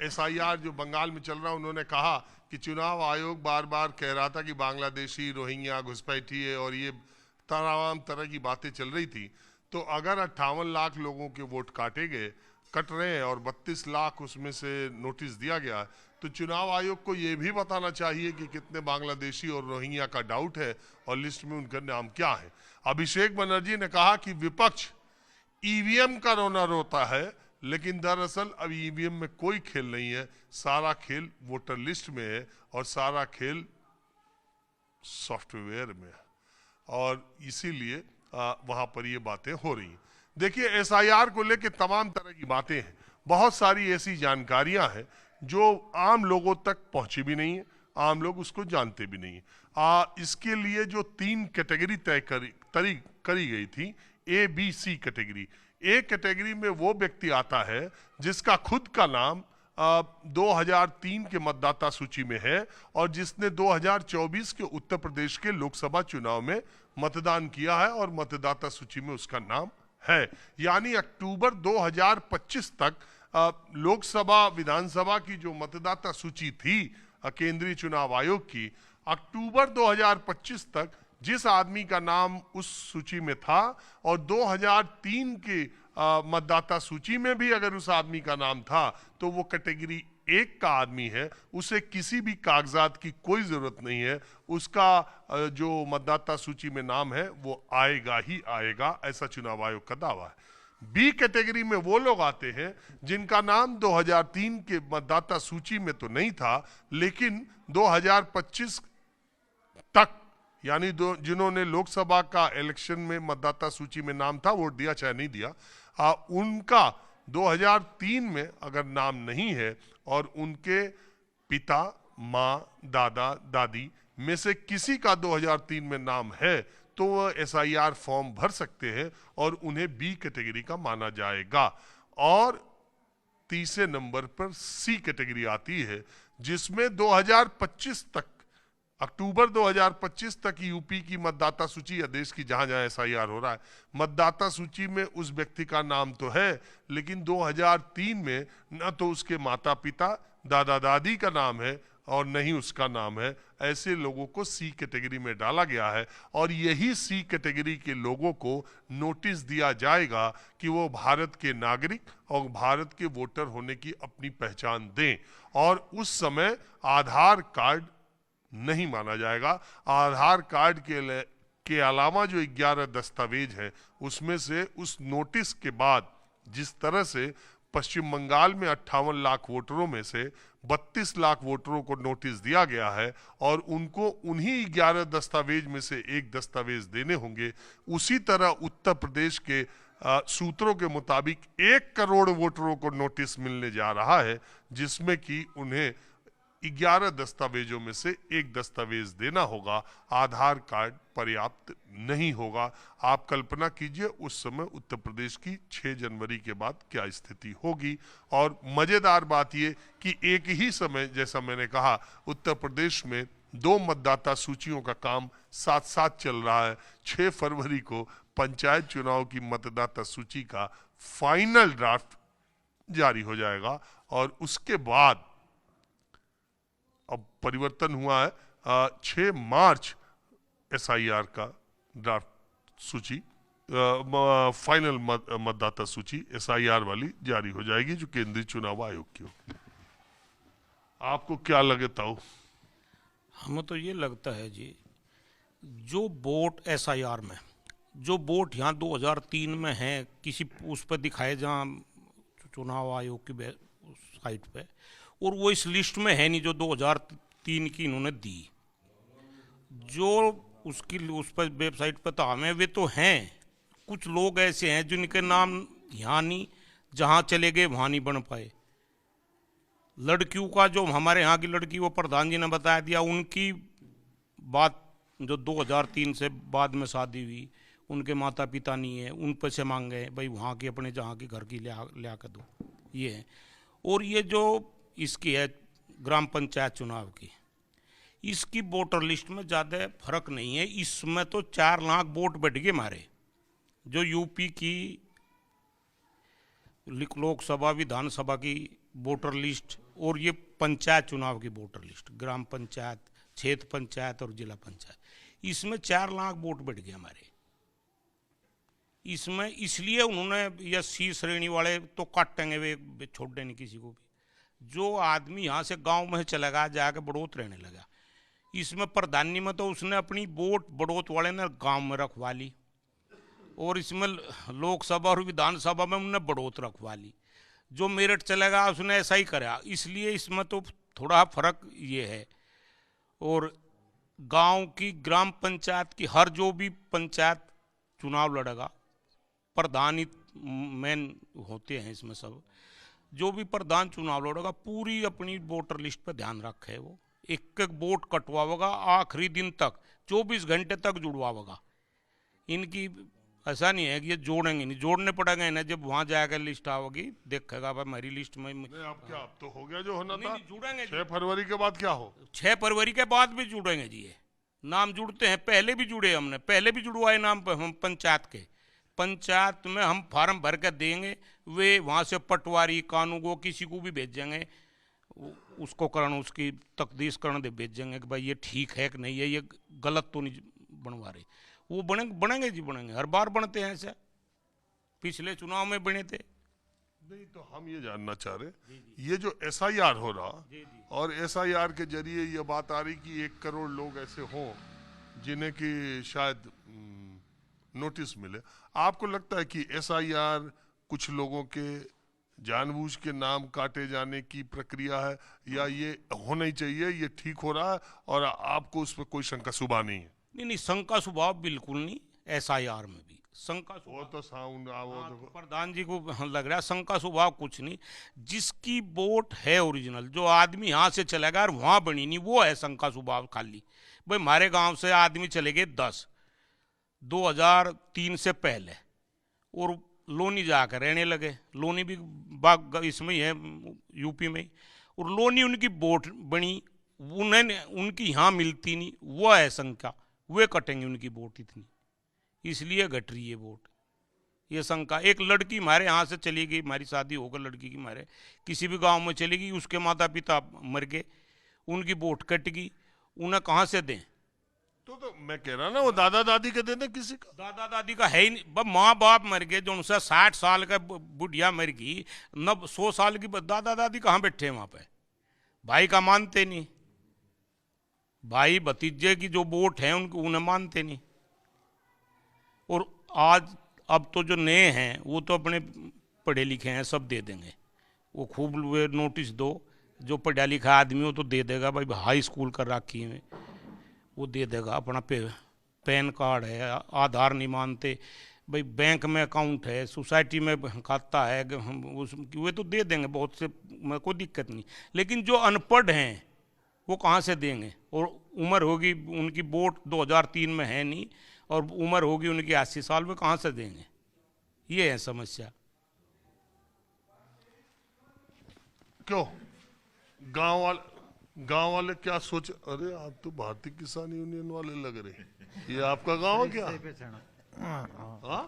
SIR जो बंगाल में चल रहा है, उन्होंने कहा कि चुनाव आयोग बार बार कह रहा था कि बांग्लादेशी, रोहिंग्या, घुसपैठिए और ये तमाम तरह की बातें चल रही थी। तो अगर 58 लाख लोगों के वोट कट रहे हैं और 32 लाख उसमें से नोटिस दिया गया, तो चुनाव आयोग को यह भी बताना चाहिए कि कितने बांग्लादेशी और रोहिंग्या का डाउट है और लिस्ट में उनका नाम क्या है। अभिषेक बनर्जी ने कहा कि विपक्ष ईवीएम का रोना रोता है, लेकिन दरअसल अब ईवीएम में कोई खेल नहीं है, सारा खेल वोटर लिस्ट में है और सारा खेल सॉफ्टवेयर में है, और इसीलिए वहां पर ये बातें हो रही हैं। देखिए, एसआईआर को लेकर तमाम तरह की बातें हैं, बहुत सारी ऐसी जानकारियां हैं जो आम लोगों तक पहुंची भी नहीं है, आम लोग उसको जानते भी नहीं है। इसके लिए जो 3 कैटेगरी तय करी गई थी, A B C category. A category में वो व्यक्ति आता है जिसका खुद का नाम 2003 के मतदाता सूची में है और जिसने 2024 के उत्तर प्रदेश के लोकसभा चुनाव में मतदान किया है और मतदाता सूची में उसका नाम है। यानी अक्टूबर 2025 तक लोकसभा, विधानसभा की जो मतदाता सूची थी केंद्रीय चुनाव आयोग की, अक्टूबर 2025 तक जिस आदमी का नाम उस सूची में था और 2003 के मतदाता सूची में भी अगर उस आदमी का नाम था, तो वो कैटेगरी 1 का आदमी है, उसे किसी भी कागजात की कोई जरूरत नहीं है, उसका जो मतदाता सूची में नाम है वो आएगा ही आएगा, ऐसा चुनाव आयोग का दावा है। बी कैटेगरी में वो लोग आते हैं जिनका नाम 2003 के मतदाता सूची में तो नहीं था, लेकिन 2025 तक, यानी जिन्होंने लोकसभा का इलेक्शन में मतदाता सूची में नाम था, वोट दिया चाहे नहीं दिया, उनका 2003 में अगर नाम नहीं है और उनके पिता, माँ, दादा, दादी में से किसी का 2003 में नाम है, तो वह एसआईआर फॉर्म भर सकते हैं और उन्हें बी कैटेगरी का माना जाएगा। और तीसरे नंबर पर सी कैटेगरी आती है, जिसमें 2025 तक, अक्टूबर 2025 तक यूपी की मतदाता सूची या देश की जहां जहां एसआईआर हो रहा है, मतदाता सूची में उस व्यक्ति का नाम तो है, लेकिन 2003 में न तो उसके माता पिता, दादा दादी का नाम है और न ही उसका नाम है। ऐसे लोगों को सी कैटेगरी में डाला गया है और यही सी कैटेगरी के लोगों को नोटिस दिया जाएगा कि वो भारत के नागरिक और भारत के वोटर होने की अपनी पहचान दें, और उस समय आधार कार्ड नहीं माना जाएगा। आधार कार्ड के अलावा जो 11 दस्तावेज हैं, उसमें से उस नोटिस के बाद जिस तरह से पश्चिम बंगाल में 58 लाख वोटरों में से 32 लाख वोटरों को नोटिस दिया गया है और उनको उन्हीं 11 दस्तावेज में से एक दस्तावेज देने होंगे, उसी तरह उत्तर प्रदेश के सूत्रों के मुताबिक 1 करोड़ वोटरों को नोटिस मिलने जा रहा है, जिसमें कि उन्हें 11 दस्तावेजों में से एक दस्तावेज देना होगा। आधार कार्ड पर्याप्त नहीं होगा। आप कल्पना कीजिए उस समय उत्तर प्रदेश की 6 जनवरी के बाद क्या स्थिति होगी। और मजेदार बात यह कि एक ही समय, जैसा मैंने कहा, उत्तर प्रदेश में 2 मतदाता सूचियों का काम साथ साथ चल रहा है। 6 फरवरी को पंचायत चुनाव की मतदाता सूची का फाइनल ड्राफ्ट जारी हो जाएगा और उसके बाद अब परिवर्तन हुआ है, 6 मार्च एसआईआर का ड्राफ्ट सूची, फाइनल मतदाता सूची एसआईआर वाली जारी हो जाएगी, जो केंद्रीय चुनाव आयोग की होगी। आपको क्या लगता हो? हमें तो ये लगता है जी, जो वोट एसआईआर में, जो वोट यहाँ 2003 में है, किसी उस पर दिखाए जहाँ चुनाव आयोग की साइट पे, और वो इस लिस्ट में है नहीं जो 2003 की इन्होंने दी, जो उसकी उस पर वेबसाइट पर तो हमें वे तो हैं। कुछ लोग ऐसे हैं जिनके नाम यहाँ नहीं, जहाँ चले गए वहाँ नहीं बन पाए। लड़कियों का, जो हमारे यहाँ की लड़की, वो प्रधान जी ने बता दिया, उनकी बात जो 2003 से बाद में शादी हुई, उनके माता पिता नहीं है, उन पर से मांगे भाई वहाँ की, अपने जहाँ की घर की लिया कर दो, ये है। और ये जो इसकी है ग्राम पंचायत चुनाव की, इसकी वोटर लिस्ट में ज़्यादा फर्क नहीं है। इसमें तो 4 लाख वोट बढ़ गए हमारे, जो यूपी की लोकसभा, विधानसभा की वोटर लिस्ट और ये पंचायत चुनाव की वोटर लिस्ट, ग्राम पंचायत, क्षेत्र पंचायत और जिला पंचायत, इसमें 4 लाख वोट बढ़ गए हमारे इसमें। इसलिए उन्होंने ये सी श्रेणी वाले तो काटेंगे, वे छोड़ नहीं किसी को भी। जो आदमी यहाँ से गांव में चलेगा, जाके बड़ौत रहने लगा, इसमें प्रधानी में तो उसने अपनी वोट बड़ौत वाले ने गांव में रखवा ली, और इसमें लोकसभा और विधानसभा में उन्होंने बड़ौत रखवा ली। जो मेरठ चलेगा उसने ऐसा ही करा, इसलिए इसमें तो थोड़ा फर्क ये है। और गांव की ग्राम पंचायत की हर जो भी पंचायत चुनाव लड़ेगा, प्रधान ही मेन होते हैं इसमें सब, जो भी प्रधान चुनाव लड़ेगा पूरी अपनी वोटर लिस्ट पर ध्यान रखे, वो एक एक वोट कटवाएगा, आखिरी दिन तक 24 घंटे तक जुड़वाएगा। इनकी ऐसा नहीं है कि ये जोड़ेंगे नहीं, जोड़ने पड़ेंगे इन्हें। जब वहां जाकर लिस्ट आओगी देखेगा भाई मेरी लिस्ट में नहीं, अब क्या, अब तो हो गया जो होना था। जुड़ेंगे 6 फरवरी के बाद क्या हो? 6 फरवरी के बाद भी जुड़ेंगे जी। ये नाम जुड़ते हैं, पहले भी जुड़े, हमने पहले भी जुड़वाए नाम हम पंचायत के। पंचायत में हम फार्म भर कर देंगे, वे वहाँ से पटवारी कानून किसी को भी भेजेंगे, उसको करण उसकी तकदीस करण दे भेजेंगे कि भाई ये ठीक है कि नहीं है, ये गलत तो नहीं बनवा रहे। वो बनेंगे जी, बनेंगे, हर बार बनते हैं ऐसे, पिछले चुनाव में बने थे। नहीं तो हम ये जानना चाह रहे, ये जो SIR हो रहा, और SIR के जरिए ये बात आ रही कि 1 करोड़ लोग ऐसे हों जिन्हें कि शायद नोटिस मिले, आपको लगता है कि SIR कुछ लोगों के जानबूझ के नाम काटे जाने की प्रक्रिया है, या ये होना ही चाहिए, ये ठीक हो रहा है और आपको उस पर कोई शंका शुबा नहीं है? नहीं, शंका स्वभाव बिल्कुल नहीं। SIR में भी शंका वो तो साउंड तो प्रधान जी को लग रहा है शंका स्वभाव कुछ नहीं। जिसकी वोट है ओरिजिनल, जो आदमी यहाँ से चलेगा और वहाँ बनी नहीं, वो है शंका स्वभाव खाली। भाई हमारे गांव से आदमी चले गए 10 2003 से पहले, और लोनी जाकर रहने लगे। लोनी भी बाग इसमें ही है, यूपी में ही, और लोनी उनकी वोट बनी, उन्हें उनकी यहाँ मिलती नहीं, वो है शंका, वे कटेंगे उनकी वोट इतनी, इसलिए घट रही है वोट, ये शंका। एक लड़की हमारे यहाँ से चली गई, हमारी शादी होकर लड़की की हमारे किसी भी गांव में चली गई, उसके माता पिता मर गए, उनकी वोट कट गई, उन्हें कहाँ से दें? तो मैं कह रहा ना, वो दादा दादी के देते किसी का? दादा दादी का है ही नहीं। माँ बाप मर गए, जो उनसे 60 साल का बुढ़िया मर गई, 100 साल की दादा दादी कहाँ बैठे वहाँ पे? भाई का मानते नहीं, भाई भतीजे की जो वोट है उनको उन्हें मानते नहीं। और आज अब तो जो नए हैं वो तो अपने पढ़े लिखे हैं, सब दे देंगे, वो खूब वे नोटिस दो, जो पढ़ा लिखा आदमी हो तो दे देगा, भाई हाई स्कूल कर रखी है वो दे देगा, अपना पैन कार्ड है, आधार नहीं मानते, भाई बैंक में अकाउंट है, सोसाइटी में खाता है, वे तो दे देंगे बहुत से, कोई दिक्कत नहीं। लेकिन जो अनपढ़ हैं वो कहाँ से देंगे? और उम्र होगी उनकी, वोट 2003 में है नहीं, और उम्र होगी उनकी 80 साल, में कहाँ से देंगे? ये है समस्या। क्यों गांव वाले क्या सोच? अरे आप तो भारतीय किसान यूनियन वाले लग रहे, ये आपका गांव है क्या? हाँ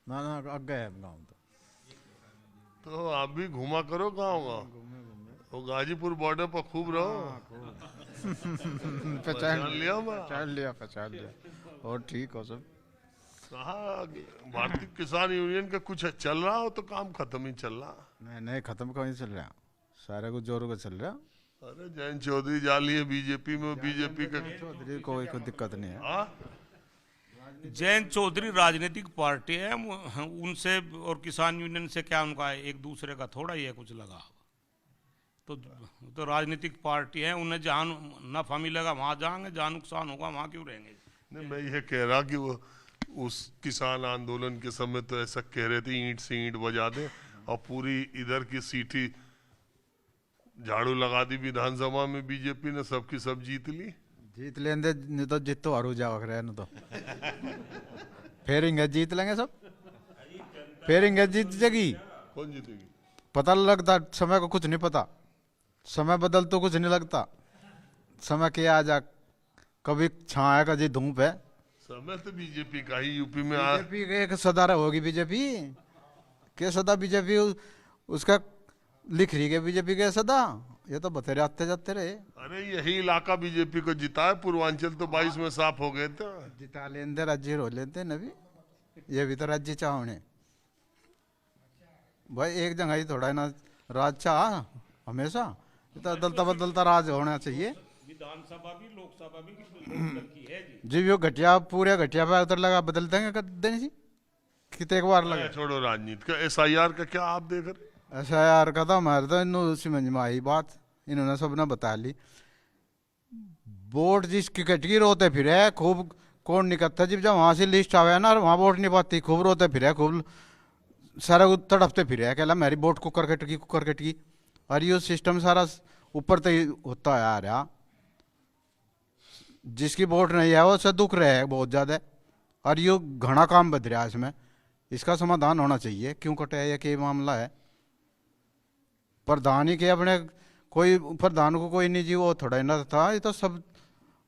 ना आगे है गाँव तो आप भी घुमा करो गांव, वो गाजीपुर बॉर्डर पर खूब रहो। पहचान लिया और ठीक हो सब। कहा भारतीय किसान यूनियन का कुछ चल रहा हो तो काम खत्म ही चल रहा? नहीं खत्म क्यों नहीं चल रहा, सारे कुछ जोरों का चल रहा। अरे जयंत चौधरी जा लिए बीजेपी में, बीजेपी का चौधरी को कोई दिक्कत नहीं है। जयंत चौधरी राजनीतिक पार्टी है, उनसे और किसान यूनियन से क्या उनका एक दूसरे का थोड़ा ही है कुछ लगा, तो राजनीतिक पार्टी है, उन्हें जहाँ नफा मिलेगा वहाँ जाएंगे, जहाँ नुकसान होगा वहाँ क्यों रहेंगे? नहीं, मैं ये कह रहा कि वो उस किसान आंदोलन के समय तो ऐसा कह रहे थे ईंट से ईंट बजा दे, और पूरी इधर की सीटी झाड़ू लगा दी विधानसभा में, बीजेपी ने सबकी सब जीत ली। जीत लेंगे नहीं तो जीत तो हरू जाओ रहे न तो फेरेंगे, जीत लेंगे सब, फेरेंगे जीत जाएगी। कौन जीतेगी? पता लगता समय को, कुछ नहीं पता, समय बदल तो कुछ नहीं लगता, समय क्या आ जा, कभी छाया का जी धूप है। समय तो बीजेपी का ही यूपी में बीजेपी के एक सदा होगी, बीजेपी के सदा, बीजेपी उसका लिख रही है बीजेपी के सदा, ये तो बतेरे आते जाते रहे। अरे यही इलाका बीजेपी को जिता है, पूर्वांचल तो 22 में साफ हो गए थे। जिता लेंदे राज्य रो लेते नबी, ये भी तो राज्य चाहने भाई, एक जगह ही थोड़ा है ना राज चाह हमेशा, ये तो बदलता बदलता राज होना चाहिए। विधानसभा भी लोकसभा भी की है जी। जी वो घटिया पूरे घटिया पे उतर लगा बदल देंगे कर देने जी, कितने एक बार लगा। छोड़ो राजनीति का, एसआईआर का क्या आप देख रहे? ऐसा यार का था हमारे तो इन समझ में आई बात, इन्होंने सब ने बता ली। वोट जिसकी कटकी रोते फिर है खूब, कौन निकलता जब जब वहां से लिस्ट आवे ना, वहां वोट नहीं पाती, खूब रोते फिर है, खूब सारा तड़पते फिर है, कहला मेरी वोट कुकर कटकी। और ये सिस्टम सारा ऊपर तो ही होता है यार। यार जिसकी वोट नहीं है वो उससे दुख रहे है बहुत ज्यादा। और ये घना काम बद रहा है इसमें, इसका समाधान होना चाहिए। क्यों कटे है, ये क्या मामला है? प्रधान ही के अपने, कोई प्रधान को कोई नहीं जी, वो थोड़ा ना था, ये तो सब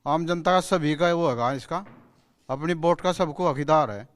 आम जनता का सभी का वो है, इसका अपनी वोट का सबको हकदार है।